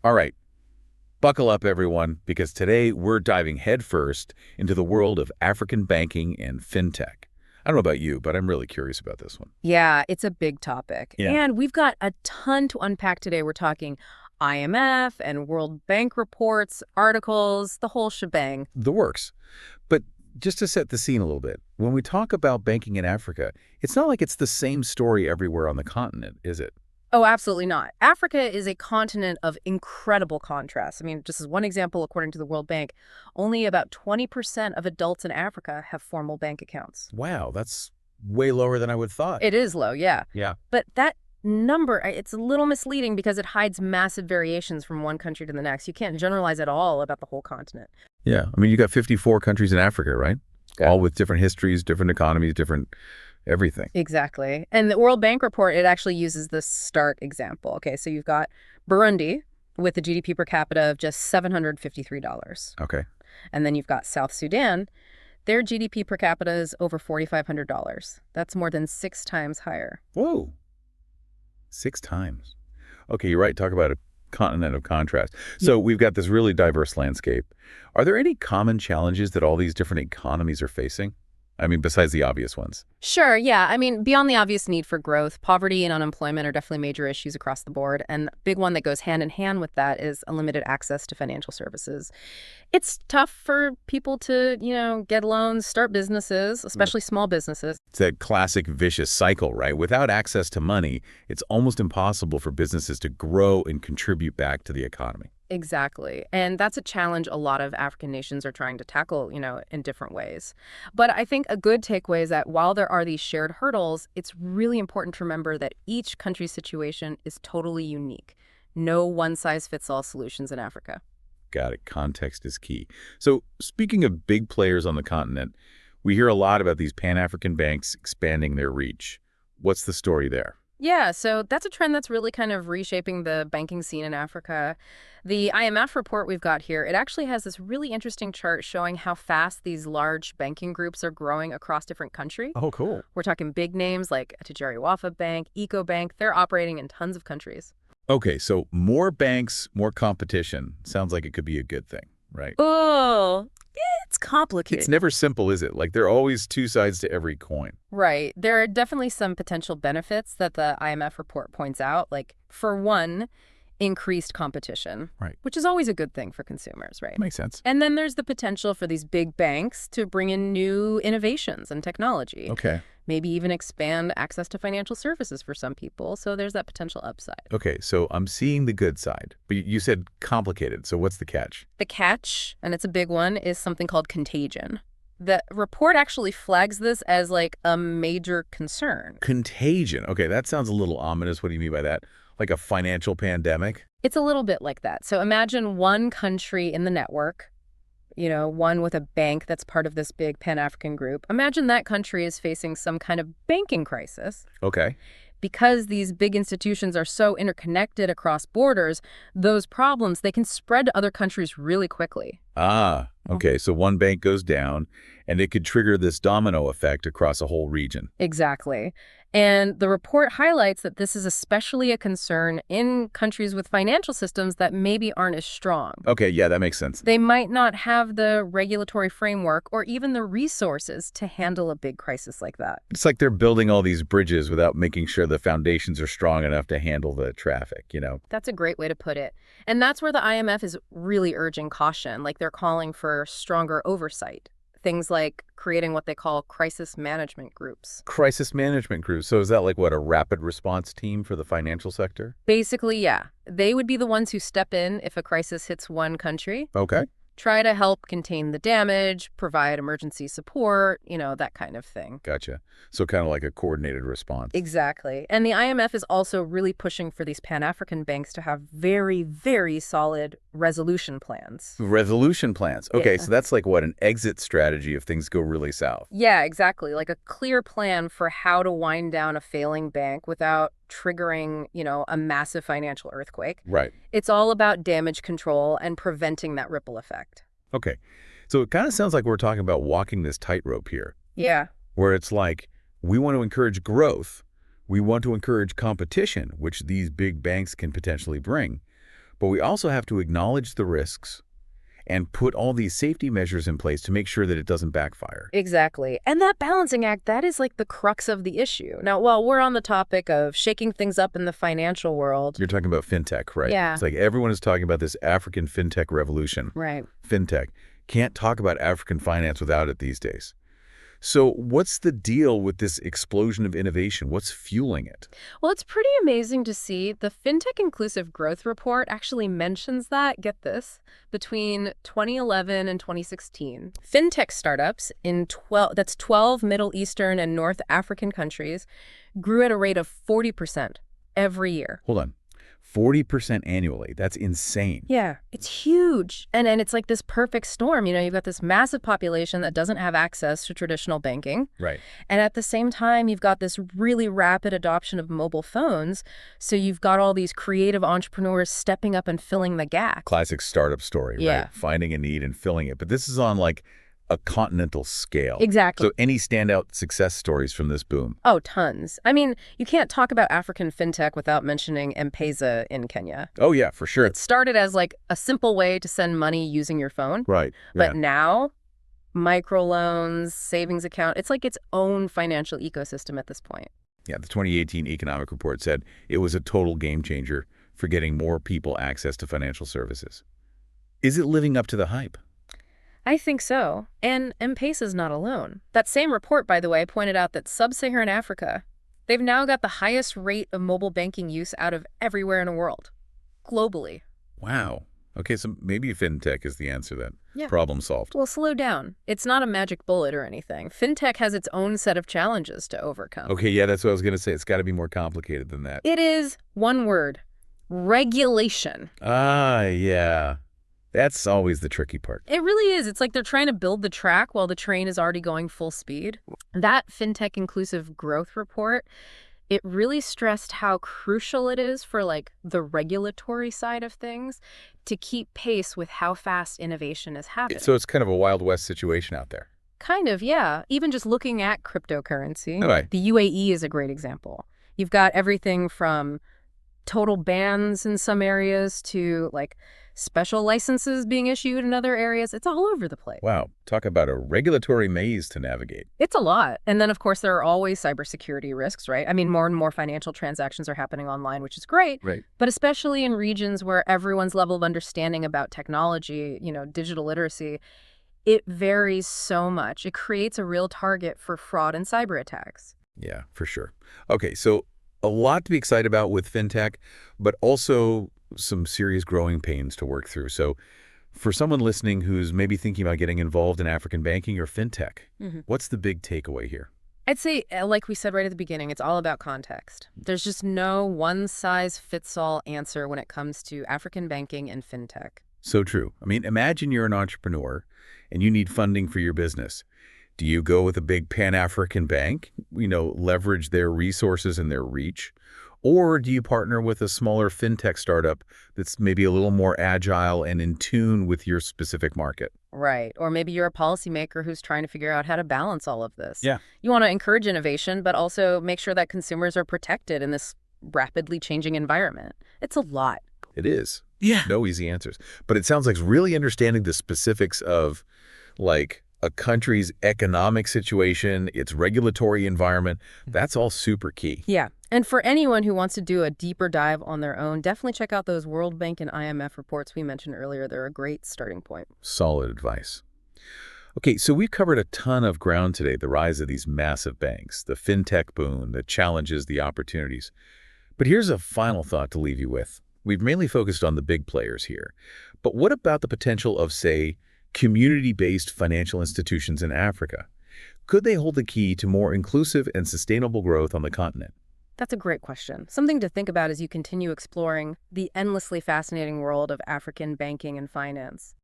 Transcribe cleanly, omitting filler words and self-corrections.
All right, buckle up, everyone, because today we're diving headfirst into the world of African banking and fintech. I don't know about you, but I'm really curious about this one. Yeah, it's a big topic. Yeah. And we've got a ton to unpack today. We're talking IMF and World Bank reports, articles, the whole shebang. The works. But just to set the scene a little bit, when we talk about banking in Africa, it's not like it's the same story everywhere on the continent, is it? Oh, absolutely not. Africa is a continent of incredible contrast. I mean, just as one example, according to the World Bank, only about 20% of adults in Africa have formal bank accounts. Wow, that's way lower than I would have thought. It is low, yeah. Yeah. But that number, it's a little misleading because it hides massive variations from one country to the next. You can't generalize at all about the whole continent. Yeah. I mean, you got 54 countries in Africa, right? Yeah. All with different histories, different economies, different everything. Exactly. And the World Bank report, it actually uses the START example. Okay, so you've got Burundi with a GDP per capita of just $753. Okay. And then you've got South Sudan. Their GDP per capita is over $4,500. That's more than 6 times higher. Whoa. 6 times. Okay, you're right. Talk about a continent of contrast. So we've got this really diverse landscape. Are there any common challenges that all these different economies are facing? I mean, besides the obvious ones. Sure, yeah. I mean, beyond the obvious need for growth, poverty and unemployment are definitely major issues across the board. And a big one that goes hand in hand with that is unlimited access to financial services. It's tough for people to, get loans, start businesses, especially small businesses. It's that classic vicious cycle, right? Without access to money, it's almost impossible for businesses to grow and contribute back to the economy. Exactly. And that's a challenge a lot of African nations are trying to tackle, in different ways. But I think a good takeaway is that while there are these shared hurdles, it's really important to remember that each country's situation is totally unique. No one-size-fits-all solutions in Africa. Got it. Context is key. So speaking of big players on the continent, we hear a lot about these Pan-African banks expanding their reach. What's the story there? Yeah, so that's a trend that's really kind of reshaping the banking scene in Africa. The IMF report we've got here, it actually has this really interesting chart showing how fast these large banking groups are growing across different countries. Oh, cool. We're talking big names like Atijari Wafa Bank, EcoBank. They're operating in tons of countries. Okay, so more banks, more competition. Sounds like it could be a good thing, right? Oh, it's complicated. It's never simple, is it? Like there are always two sides to every coin. Right. There are definitely some potential benefits that the IMF report points out. Like, for one, increased competition, Right. which is always a good thing for consumers, right? Makes sense. And then there's the potential for these big banks to bring in new innovations and technology. Okay. Maybe even expand access to financial services for some people. So there's that potential upside. Okay, so I'm seeing the good side, but you said complicated, so what's the catch? The catch, and it's a big one, is something called contagion. The report actually flags this as like a major concern. Contagion. Okay, that sounds a little ominous. What do you mean by that? Like a financial pandemic? It's a little bit like that. So imagine one country in the network, one with a bank that's part of this big Pan-African group. Imagine that country is facing some kind of banking crisis. Okay. Because these big institutions are so interconnected across borders, those problems, they can spread to other countries really quickly. Ah, okay, so one bank goes down, and it could trigger this domino effect across a whole region. Exactly. And the report highlights that this is especially a concern in countries with financial systems that maybe aren't as strong. Okay, yeah, that makes sense. They might not have the regulatory framework or even the resources to handle a big crisis like that. It's like they're building all these bridges without making sure the foundations are strong enough to handle the traffic. That's a great way to put it. And that's where the IMF is really urging caution, like they're calling for stronger oversight. Things like creating what they call crisis management groups. Crisis management groups. So is that like what, a rapid response team for the financial sector? Basically, yeah. They would be the ones who step in if a crisis hits one country. Okay. Try to help contain the damage, provide emergency support, that kind of thing. Gotcha. So kind of like a coordinated response. Exactly. And the IMF is also really pushing for these Pan-African banks to have very, very solid resolution plans. Resolution plans. Okay, Yeah. so that's like what, an exit strategy if things go really south. Yeah, exactly. Like a clear plan for how to wind down a failing bank without triggering, a massive financial earthquake. Right. It's all about damage control and preventing that ripple effect. Okay. So it kind of sounds like we're talking about walking this tightrope here, Yeah. where it's like we want to encourage growth, we want to encourage competition, which these big banks can potentially bring, But we also have to acknowledge the risks and put all these safety measures in place to make sure that it doesn't backfire. Exactly. And that balancing act, that is like the crux of the issue. Now, while we're on the topic of shaking things up in the financial world. You're talking about fintech, right? Yeah. It's like everyone is talking about this African fintech revolution. Right. Fintech. Can't talk about African finance without it these days. So what's the deal with this explosion of innovation? What's fueling it? Well, it's pretty amazing to see. The FinTech Inclusive Growth Report actually mentions that, get this, between 2011 and 2016. FinTech startups in 12 Middle Eastern and North African countries grew at a rate of 40% every year. Hold on. 40% annually. That's insane. Yeah, it's huge. And it's like this perfect storm. You've got this massive population that doesn't have access to traditional banking. Right. And at the same time, you've got this really rapid adoption of mobile phones. So you've got all these creative entrepreneurs stepping up and filling the gap. Classic startup story, Yeah. right? Finding a need and filling it. But this is on like a continental scale. Exactly. So any standout success stories from this boom? Oh, tons. I mean, you can't talk about African fintech without mentioning M-Pesa in Kenya. Oh, yeah, for sure. It started as like a simple way to send money using your phone. Right. But now, microloans, savings account, it's like its own financial ecosystem at this point. Yeah, the 2018 economic report said it was a total game changer for getting more people access to financial services. Is it living up to the hype? I think so. And M-Pesa's not alone. That same report, by the way, pointed out that sub-Saharan Africa, they've now got the highest rate of mobile banking use out of everywhere in the world, globally. Wow. Okay, so maybe fintech is the answer then. Yeah. Problem solved. Well, slow down. It's not a magic bullet or anything. Fintech has its own set of challenges to overcome. Okay, yeah, that's what I was going to say. It's got to be more complicated than that. It is, one word, regulation. Ah, yeah. That's always the tricky part. It really is. It's like they're trying to build the track while the train is already going full speed. That FinTech Inclusive Growth Report, it really stressed how crucial it is for like the regulatory side of things to keep pace with how fast innovation is happening. So it's kind of a Wild West situation out there. Kind of, yeah. Even just looking at cryptocurrency, Right. the UAE is a great example. You've got everything from total bans in some areas to like special licenses being issued in other areas. It's all over the place. Wow. Talk about a regulatory maze to navigate. It's a lot. And then, of course, there are always cybersecurity risks, right? I mean, more and more financial transactions are happening online, which is great. Right. But especially in regions where everyone's level of understanding about technology, digital literacy, it varies so much. It creates a real target for fraud and cyber attacks. Yeah, for sure. Okay, so a lot to be excited about with fintech, but also some serious growing pains to work through. So for someone listening who's maybe thinking about getting involved in African banking or fintech, what's the big takeaway here? I'd say, like we said right at the beginning, it's all about context. There's just no one-size-fits-all answer when it comes to African banking and fintech. So true. I mean, imagine you're an entrepreneur and you need funding for your business. Do you go with a big Pan-African bank, leverage their resources and their reach? Or do you partner with a smaller fintech startup that's maybe a little more agile and in tune with your specific market? Right. Or maybe you're a policymaker who's trying to figure out how to balance all of this. Yeah. You want to encourage innovation, but also make sure that consumers are protected in this rapidly changing environment. It's a lot. It is. Yeah. No easy answers. But it sounds like really understanding the specifics of like a country's economic situation, its regulatory environment, that's all super key. Yeah. And for anyone who wants to do a deeper dive on their own, definitely check out those World Bank and IMF reports we mentioned earlier. They're a great starting point. Solid advice. Okay, so we've covered a ton of ground today, the rise of these massive banks, the fintech boom, the challenges, the opportunities. But here's a final thought to leave you with. We've mainly focused on the big players here. But what about the potential of, say, community-based financial institutions in Africa? Could they hold the key to more inclusive and sustainable growth on the continent? That's a great question. Something to think about as you continue exploring the endlessly fascinating world of African banking and finance.